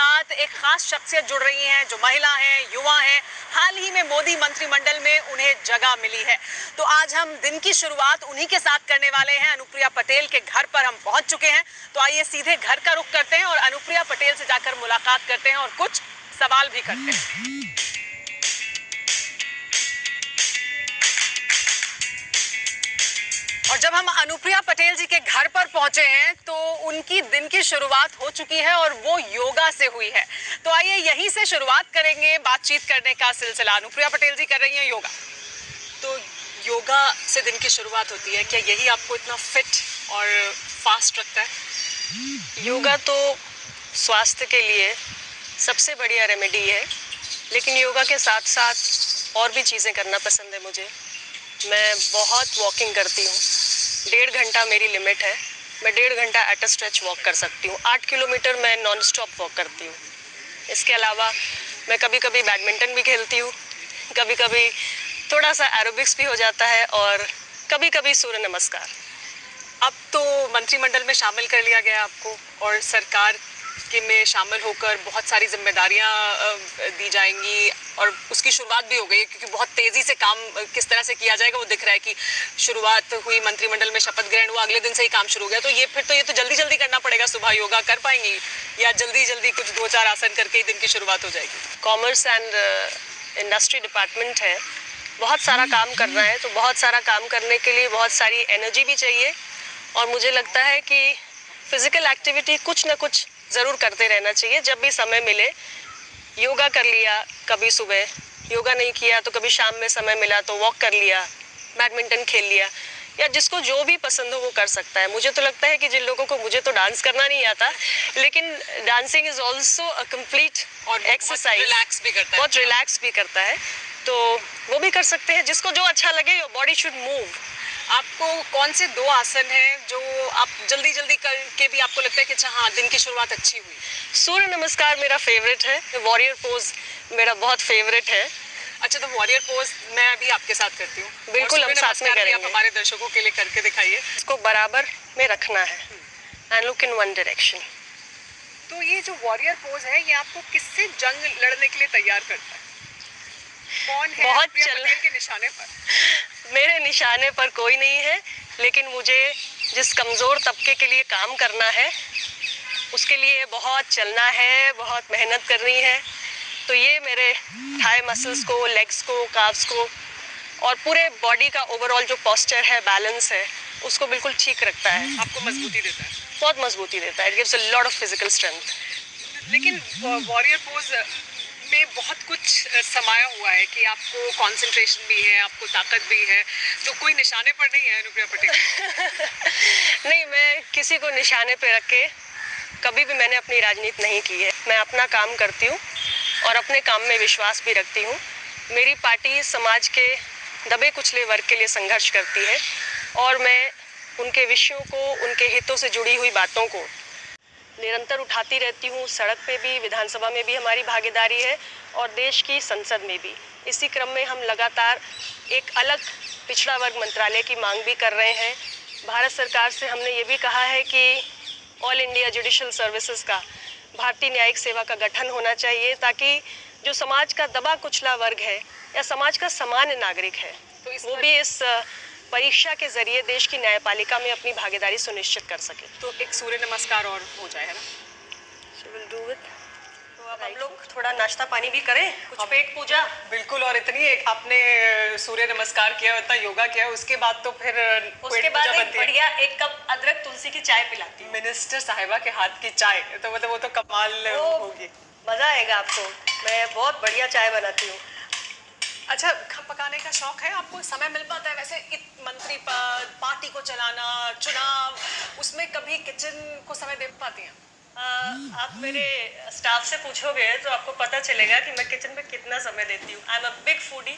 साथ एक खास शख्सियत जुड़ रही हैं जो महिला हैं, युवा हैं। हाल ही में मोदी मंत्रिमंडल में उन्हें जगह मिली है। तो आज हम दिन की शुरुआत उन्हीं के साथ करने वाले हैं। अनुप्रिया पटेल के घर पर हम पहुंच चुके हैं, तो आइए सीधे घर का रुख करते हैं और अनुप्रिया पटेल से जाकर मुलाकात करते हैं और कुछ सवाल भी करते हैं। और जब हम अनुप्रिया पटेल जी के घर पर पहुंचे हैं तो उनकी दिन की शुरुआत हो चुकी है और वो योगा से हुई है। तो आइए यहीं से शुरुआत करेंगे बातचीत करने का सिलसिला। अनुप्रिया पटेल जी कर रही हैं योगा, तो योगा से दिन की शुरुआत होती है। क्या यही आपको इतना फिट और फास्ट रखता है? योगा तो स्वास्थ्य के लिए सबसे बढ़िया रेमेडी है, लेकिन योगा के साथ साथ और भी चीज़ें करना पसंद है मुझे। मैं बहुत वॉकिंग करती हूँ, 1.5 घंटा मेरी लिमिट है। मैं 1.5 घंटा एट अ स्ट्रेच वॉक कर सकती हूँ। 8 किलोमीटर मैं नॉन स्टॉप वॉक करती हूँ। इसके अलावा मैं कभी कभी बैडमिंटन भी खेलती हूँ, कभी कभी थोड़ा सा एरोबिक्स भी हो जाता है और कभी कभी सूर्य नमस्कार। अब तो मंत्रिमंडल में शामिल कर लिया गया आपको और सरकार के में शामिल होकर बहुत सारी जिम्मेदारियां दी जाएंगी और उसकी शुरुआत भी हो गई, क्योंकि बहुत तेज़ी से काम किस तरह से किया जाएगा वो दिख रहा है कि शुरुआत हुई, मंत्रिमंडल में शपथ ग्रहण हुआ, अगले दिन से ही काम शुरू हो गया। तो ये तो जल्दी जल्दी करना पड़ेगा। सुबह योगा कर पाएंगी या जल्दी जल्दी कुछ 2-4 आसन करके ही दिन की शुरुआत हो जाएगी? कॉमर्स एंड इंडस्ट्री डिपार्टमेंट है, बहुत सारा काम करना है, तो बहुत सारा काम करने के लिए बहुत सारी एनर्जी भी चाहिए। और मुझे लगता है कि फिज़िकल एक्टिविटी कुछ ना कुछ ज़रूर करते रहना चाहिए। जब भी समय मिले योगा कर लिया, कभी सुबह योगा नहीं किया तो कभी शाम में समय मिला तो वॉक कर लिया, बैडमिंटन खेल लिया, या जिसको जो भी पसंद हो वो कर सकता है। मुझे तो लगता है कि जिन लोगों को, मुझे तो डांस करना नहीं आता, लेकिन dancing is also a complete exercise, relax भी करता है, बहुत रिलैक्स भी करता है, तो वो भी कर सकते हैं। जिसको जो अच्छा लगे, योर बॉडी शुड मूव। आपको कौन से 2 आसन हैं जो आप जल्दी जल्दी करके भी आपको लगता है कि अच्छा हाँ दिन की शुरुआत अच्छी हुई? सूर्य नमस्कार मेरा फेवरेट है, वॉरियर पोज मेरा बहुत फेवरेट है। अच्छा, तो वॉरियर पोज मैं अभी आपके साथ करती हूँ। बिल्कुल, हम साथ में करेंगे। आप हमारे दर्शकों के लिए करके दिखाइए। इसको बराबर में रखना है and look in one direction. तो ये जो वॉरियर पोज है ये आपको किससे जंग लड़ने के लिए तैयार करता है? कौन है बहुत पटेल के निशाने पर? मेरे निशाने पर कोई नहीं है, लेकिन मुझे जिस कमज़ोर तबके के लिए काम करना है उसके लिए बहुत चलना है, बहुत मेहनत करनी है। तो ये मेरे थाई मसल्स को, लेग्स को, काव्स को और पूरे बॉडी का ओवरऑल जो पोस्चर है, बैलेंस है, उसको बिल्कुल ठीक रखता है। आपको मजबूती देता है? बहुत मजबूती देता है। It gives a lot of physical strength. लेकिन वॉरियर पोज में बहुत कुछ समाया हुआ है कि आपको कंसंट्रेशन भी है, आपको ताकत भी है, तो कोई निशाने पर नहीं है अनुप्रिया पटेल? नहीं, मैं किसी को निशाने पे रख के कभी भी मैंने अपनी राजनीति नहीं की है। मैं अपना काम करती हूँ और अपने काम में विश्वास भी रखती हूँ। मेरी पार्टी समाज के दबे कुचले वर्ग के लिए संघर्ष करती है और मैं उनके विषयों को, उनके हितों से जुड़ी हुई बातों को निरंतर उठाती रहती हूँ। सड़क पे भी, विधानसभा में भी हमारी भागीदारी है और देश की संसद में भी। इसी क्रम में हम लगातार एक अलग पिछड़ा वर्ग मंत्रालय की मांग भी कर रहे हैं। भारत सरकार से हमने ये भी कहा है कि ऑल इंडिया जुडिशल सर्विसेज का, भारतीय न्यायिक सेवा का गठन होना चाहिए, ताकि जो समाज का दबा कुचला वर्ग है या समाज का सामान्य नागरिक है, तो वो भी इस परीक्षा के जरिए देश की न्यायपालिका में अपनी भागीदारी सुनिश्चित कर सके। तो एक सूर्य नमस्कार और हो जाए, है ना? So we'll do it. तो अब हम लोग थोड़ा नाश्ता पानी भी करें, कुछ पेट पूजा। बिल्कुल। और इतनी आपने सूर्य नमस्कार किया, इतना योगा किया, उसके बाद तो फिर उसके बाद एक बढ़िया 1 कप अदरक तुलसी की चाय पिलाती हूँ। मिनिस्टर साहिबा के हाथ की चाय, तो मतलब वो तो कमाल होगी। मजा आएगा आपको। मैं बहुत बढ़िया चाय बनाती हूँ। अच्छा, पकाने का शौक है आपको? समय मिल पाता है वैसे? मंत्री पद, पार्टी को चलाना, चुनाव, उसमें कभी किचन को समय दे पाती हैं? आप मेरे स्टाफ से पूछोगे तो आपको पता चलेगा कि मैं किचन में कितना समय देती हूँ। I am a big foodie.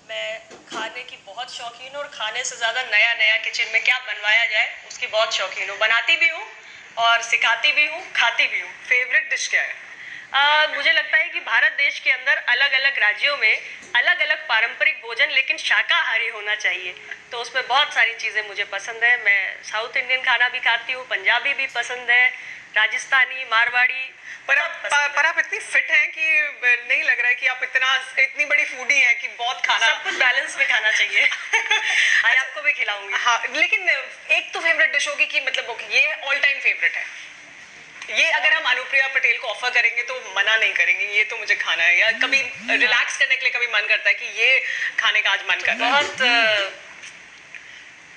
मैं खाने की बहुत शौकीन हूँ और खाने से ज़्यादा नया नया किचन में क्या बनवाया जाए उसकी बहुत शौकीन हूँ। बनाती भी हूँ और सिखाती भी हूँ, खाती भी हूँ। फेवरेट डिश क्या है? मुझे लगता है कि भारत देश के अंदर अलग अलग राज्यों में अलग अलग पारंपरिक भोजन, लेकिन शाकाहारी होना चाहिए। तो उसमें बहुत सारी चीज़ें मुझे पसंद है। मैं साउथ इंडियन खाना भी खाती हूँ, पंजाबी भी पसंद है, राजस्थानी, मारवाड़ी, पर आप इतनी फिट हैं कि नहीं लग रहा है कि आप इतनी बड़ी फूडी हैं कि बहुत खाना, सब कुछ बैलेंस में खाना चाहिए। आज आपको भी खिलाऊंगी। हाँ, लेकिन एक तो फेवरेट डिश होगी कि मतलब ओके ये ऑल टाइम फेवरेट है, ये अगर हम अनुप्रिया पटेल को ऑफर करेंगे तो मना नहीं करेंगे, ये तो मुझे खाना है, या कभी रिलैक्स करने के लिए कभी मन करता है कि ये खाने का आज मन कर रहा है। बहुत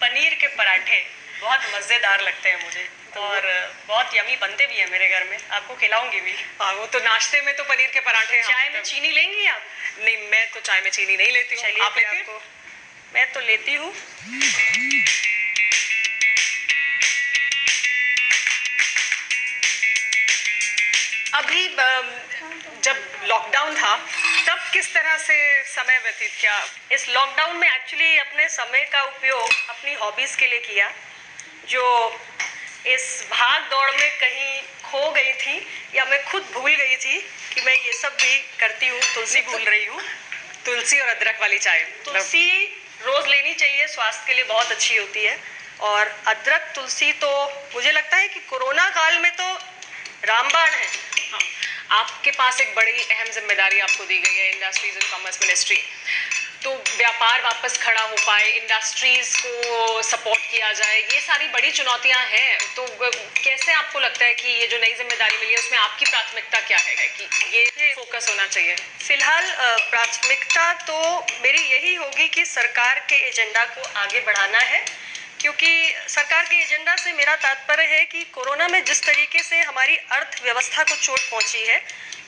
पनीर के पराठे बहुत मज़ेदार लगते हैं मुझे, और बहुत यमी बनते भी हैं मेरे घर में, आपको खिलाऊंगी भी। हाँ, वो तो नाश्ते में तो पनीर के पराठे। चाय में चीनी लेंगी आप? नहीं, मैं तो चाय में चीनी नहीं लेती हूँ। चलिए आप लेती हैं? मैं तो लेती हूँ। अभी जब लॉकडाउन था तब किस तरह से समय व्यतीत किया? इस लॉकडाउन में एक्चुअली अपने समय का उपयोग अपनी हॉबीज़ के लिए किया, जो इस भाग दौड़ में कहीं खो गई थी या मैं खुद भूल गई थी कि मैं ये सब भी करती हूँ। तुलसी भूल रही हूँ। तुलसी और अदरक वाली चाय, तुलसी रोज़ लेनी चाहिए, स्वास्थ्य के लिए बहुत अच्छी होती है, और अदरक तुलसी तो मुझे लगता है कि कोरोना काल में तो रामबाण है। हाँ, आपके पास एक बड़ी अहम जिम्मेदारी आपको दी गई है इंडस्ट्रीज एंड कॉमर्स मिनिस्ट्री, तो व्यापार वापस खड़ा हो पाए, इंडस्ट्रीज को सपोर्ट किया जाए, ये सारी बड़ी चुनौतियां हैं। तो कैसे आपको लगता है कि ये जो नई जिम्मेदारी मिली है उसमें आपकी प्राथमिकता क्या है कि ये फोकस होना चाहिए? फिलहाल प्राथमिकता तो मेरी यही होगी कि सरकार के एजेंडा को आगे बढ़ाना है, क्योंकि सरकार के एजेंडा से मेरा तात्पर्य है कि कोरोना में जिस तरीके से हमारी अर्थव्यवस्था को चोट पहुंची है,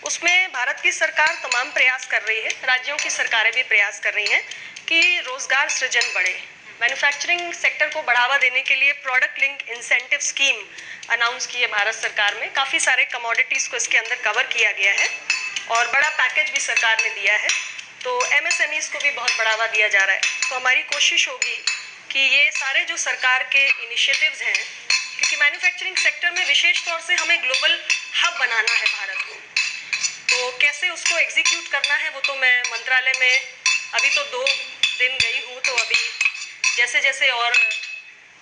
उसमें भारत की सरकार तमाम प्रयास कर रही है, राज्यों की सरकारें भी प्रयास कर रही हैं कि रोजगार सृजन बढ़े। मैन्युफैक्चरिंग सेक्टर को बढ़ावा देने के लिए product link incentive scheme announce की है भारत सरकार में। काफ़ी सारे कमोडिटीज़ को इसके अंदर कवर किया गया है और बड़ा पैकेज भी सरकार ने दिया है, तो MSMEs को भी बहुत बढ़ावा दिया जा रहा है। तो हमारी कोशिश होगी कि ये सारे जो सरकार के इनिशिएटिव्स हैं, क्योंकि मैन्युफैक्चरिंग सेक्टर में विशेष तौर से हमें ग्लोबल हब बनाना है भारत को, तो कैसे उसको एग्जीक्यूट करना है वो तो मैं मंत्रालय में अभी तो 2 दिन गई हूँ, तो अभी जैसे जैसे और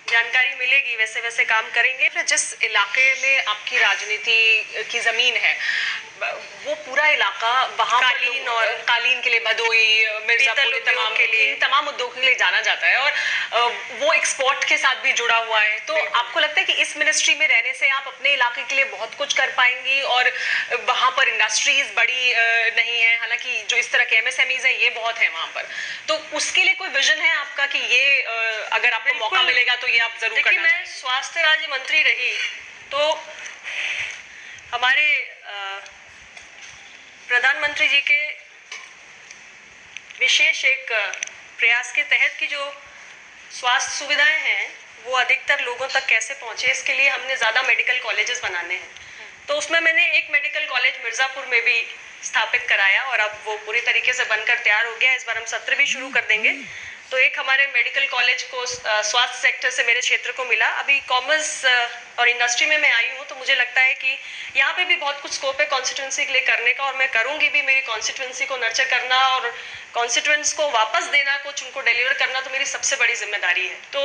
जानकारी मिलेगी वैसे वैसे काम करेंगे। जिस इलाके में आपकी राजनीति की जमीन है वो पूरा इलाका वहाँ कालीन और कालीन के लिए, भदोई, मिर्जापुर, तमाम के लिए, तमाम उद्योग के लिए जाना जाता है, और वो एक्सपोर्ट के साथ भी जुड़ा हुआ है। तो आपको लगता है कि इस मिनिस्ट्री में रहने से आप अपने इलाके के लिए बहुत कुछ कर पाएंगी, और वहाँ पर इंडस्ट्रीज बड़ी नहीं है, हालांकि जो इस तरह के MSMEs हैं ये बहुत है वहाँ पर, तो उसके लिए कोई विजन है आपका कि ये अगर आपको मौका मिलेगा तो ये आप जरूर करना? मैं स्वास्थ्य राज्य मंत्री रही तो हमारे प्रधानमंत्री जी के विशेष एक प्रयास के तहत की जो स्वास्थ्य सुविधाएं हैं वो अधिकतर लोगों तक कैसे पहुंचे, इसके लिए हमने ज़्यादा मेडिकल कॉलेजेस बनाने हैं। तो उसमें मैंने एक मेडिकल कॉलेज मिर्ज़ापुर में भी स्थापित कराया और अब वो पूरी तरीके से बनकर तैयार हो गया। इस बार हम सत्र भी शुरू कर देंगे। तो एक हमारे मेडिकल कॉलेज को स्वास्थ्य सेक्टर से मेरे क्षेत्र को मिला। अभी कॉमर्स और इंडस्ट्री में मैं आई हूँ, तो मुझे लगता है कि यहाँ पे भी बहुत कुछ स्कोप है कॉन्स्टिट्यूंसी के लिए करने का, और मैं करूँगी भी। मेरी कॉन्स्टिट्यूंसी को नर्चर करना और कॉन्स्टिट्यूएंट्स को वापस देना, कुछ उनको डिलीवर करना तो मेरी सबसे बड़ी जिम्मेदारी है। तो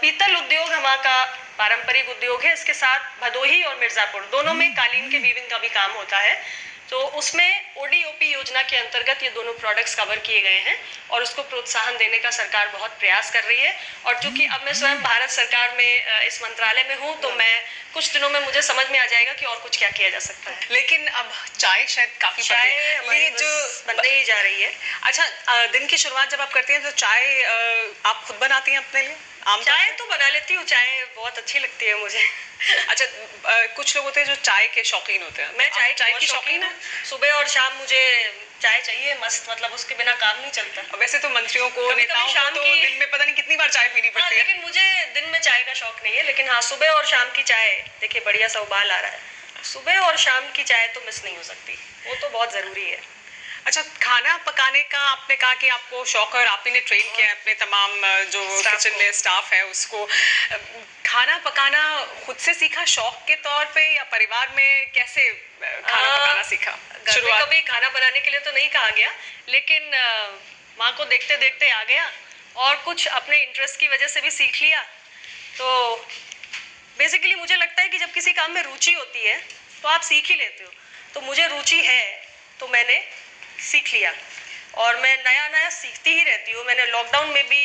पीतल उद्योग हमारा का पारंपरिक उद्योग है, इसके साथ भदोही और मिर्ज़ापुर दोनों में कालीन के वीविंग का भी काम होता है। तो उसमें ODOP योजना के अंतर्गत ये दोनों प्रोडक्ट्स कवर किए गए हैं और उसको प्रोत्साहन देने का सरकार बहुत प्रयास कर रही है। और चूंकि अब मैं स्वयं भारत सरकार में इस मंत्रालय में हूँ, तो मैं कुछ दिनों में मुझे समझ में आ जाएगा कि और कुछ क्या किया जा सकता है। लेकिन अब चाय शायद काफी चाय हमारी जो बनने ही जा रही है। अच्छा, दिन की शुरुआत जब आप करती हैं तो चाय आप खुद बनाती हैं अपने लिए? चाय तो बना लेती हूँ, चाय बहुत अच्छी लगती है मुझे। अच्छा, कुछ लोग होते हैं जो चाय के शौकीन होते हैं। मैं चाय की शौकीन हूँ। सुबह और शाम मुझे चाय चाहिए मस्त, मतलब उसके बिना काम नहीं चलता। वैसे तो मंत्रियों को, नेताओं को तो दिन में पता नहीं कितनी बार चाय पीनी पड़ती है। लेकिन मुझे दिन में चाय का शौक नहीं है, लेकिन हाँ सुबह और शाम की चाय, देखिए बढ़िया सा उबाल आ रहा है, सुबह और शाम की चाय तो मिस नहीं हो सकती, वो तो बहुत ज़रूरी है। अच्छा, खाना पकाने का आपने कहा कि आपको शौक है और आपने ट्रेन किया है अपने तमाम जो किचन में स्टाफ है उसको। खाना पकाना खुद से सीखा शौक के तौर पे, या परिवार में कैसे खाना पकाना सीखा? शुरुआत कभी खाना बनाने के लिए तो नहीं कहा गया, लेकिन माँ को देखते देखते आ गया और कुछ अपने इंटरेस्ट की वजह से भी सीख लिया। तो बेसिकली मुझे लगता है कि जब किसी काम में रुचि होती है तो आप सीख ही लेते हो। तो मुझे रुचि है तो मैंने सीख लिया और मैं नया नया सीखती ही रहती हूँ। मैंने लॉकडाउन में भी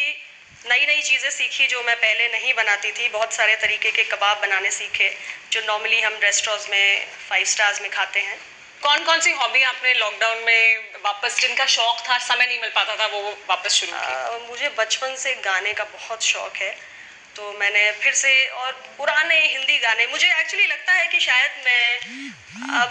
नई नई चीज़ें सीखी जो मैं पहले नहीं बनाती थी। बहुत सारे तरीके के कबाब बनाने सीखे जो नॉर्मली हम रेस्टोरेंट्स में 5 स्टार्स में खाते हैं। कौन कौन सी हॉबी आपने लॉकडाउन में वापस, जिनका शौक था, समय नहीं मिल पाता था, वो वापस शुरू की? मुझे बचपन से गाने का बहुत शौक है तो मैंने फिर से, और पुराने हिंदी गाने, मुझे एक्चुअली लगता है कि शायद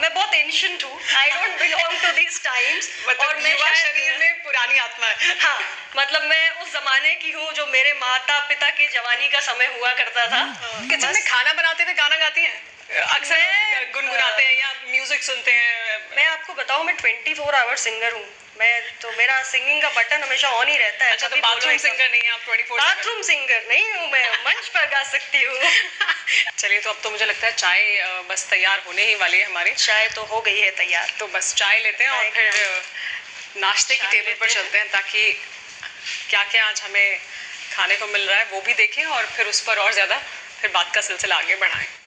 मैं बहुत एंशिएंट हूँ, I don't belong to this times, और मैं शरीर में पुरानी आत्मा है। हाँ, मतलब मैं उस जमाने की हूँ जो मेरे माता पिता की जवानी का समय हुआ करता था। किचन में खाना बनाते हुए गाना गाती हैं? अक्सर गुनगुनाते हैं या म्यूजिक सुनते हैं? मैं आपको बताऊं, मैं 24 आवर सिंगर हूँ। मेरा सिंगिंग का बटन हमेशा ऑन ही रहता है। अच्छा, तो बाथरूम सिंगर नहीं है आप? 24 बाथरूम सिंगर नहीं हूँ मैं, मंच पर गा सकती हूँ। चलिए, तो अब तो मुझे लगता है चाय बस तैयार होने ही वाली है हमारी। चाय तो हो गई है तैयार, तो बस चाय लेते हैं और फिर नाश्ते की टेबल पर चलते हैं, ताकि क्या क्या आज हमें खाने को मिल रहा है वो भी देखें और फिर उस पर और ज़्यादा फिर बात का सिलसिला आगे बढ़ाएं।